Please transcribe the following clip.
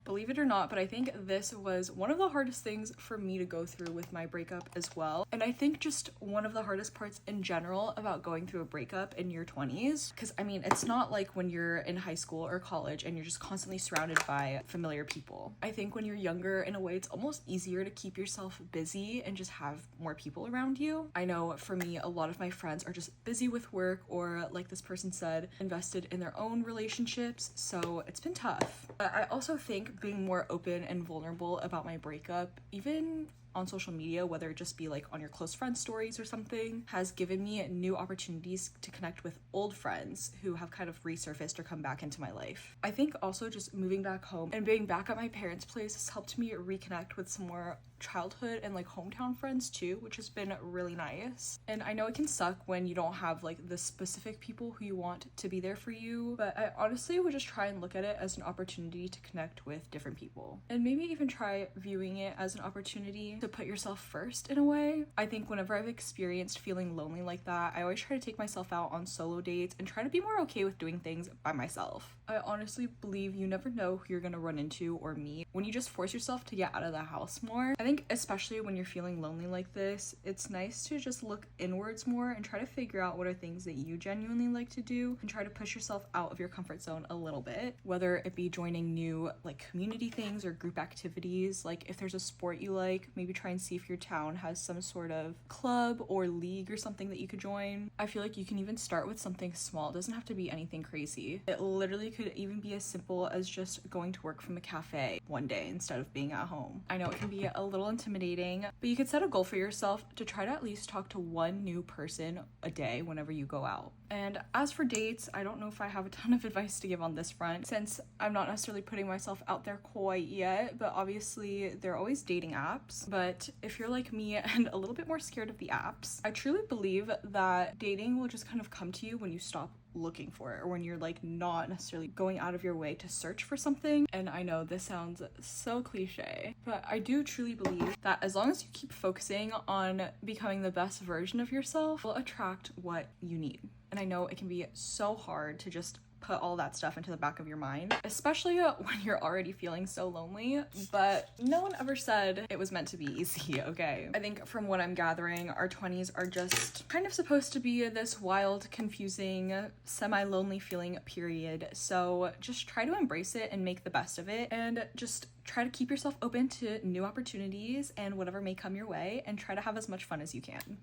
Believe it or not, but I think this was one of the hardest things for me to go through with my breakup as well. And I think just one of the hardest parts in general about going through a breakup in your 20s, because I mean, it's not like when you're in high school or college and you're just constantly surrounded by familiar people. I think when you're younger, in a way, it's almost easier to keep yourself busy and just have more people around you. I know for me, a lot of my friends are just busy with work or, like this person said, invested in their own relationships. So it's been tough. But I also think being more open and vulnerable about my breakup, even on social media, whether it just be like on your close friend stories or something, has given me new opportunities to connect with old friends who have kind of resurfaced or come back into my life. I think also just moving back home and being back at my parents' place has helped me reconnect with some more childhood and like hometown friends too, which has been really nice. And I know it can suck when you don't have like the specific people who you want to be there for you, but I honestly would just try and look at it as an opportunity to connect with different people, and maybe even try viewing it as an opportunity to put yourself first in a way. I think whenever I've experienced feeling lonely like that, I always try to take myself out on solo dates and try to be more okay with doing things by myself. I honestly believe you never know who you're gonna run into or meet when you just force yourself to get out of the house more. I think especially when you're feeling lonely like this, it's nice to just look inwards more and try to figure out what are things that you genuinely like to do and try to push yourself out of your comfort zone a little bit, whether it be joining new like community things or group activities. Like if there's a sport you like, maybe try and see if your town has some sort of club or league or something that you could join. I feel like you can even start with something small. It doesn't have to be anything crazy. It literally could even be as simple as just going to work from a cafe one day instead of being at home. I know it can be a little intimidating, but you could set a goal for yourself to try to at least talk to one new person a day whenever you go out. And as for dates, I don't know if I have a ton of advice to give on this front, since I'm not necessarily putting myself out there quite yet, but obviously there are always dating apps. But if you're like me and a little bit more scared of the apps, I truly believe that dating will just kind of come to you when you stop looking for it, or when you're like not necessarily going out of your way to search for something. And I know this sounds so cliche, but I do truly believe that as long as you keep focusing on becoming the best version of yourself, you'll attract what you need. And I know it can be so hard to just put all that stuff into the back of your mind, especially when you're already feeling so lonely, but no one ever said it was meant to be easy, okay? I think from what I'm gathering, our 20s are just kind of supposed to be this wild, confusing, semi-lonely feeling period. So just try to embrace it and make the best of it, and just try to keep yourself open to new opportunities and whatever may come your way, and try to have as much fun as you can.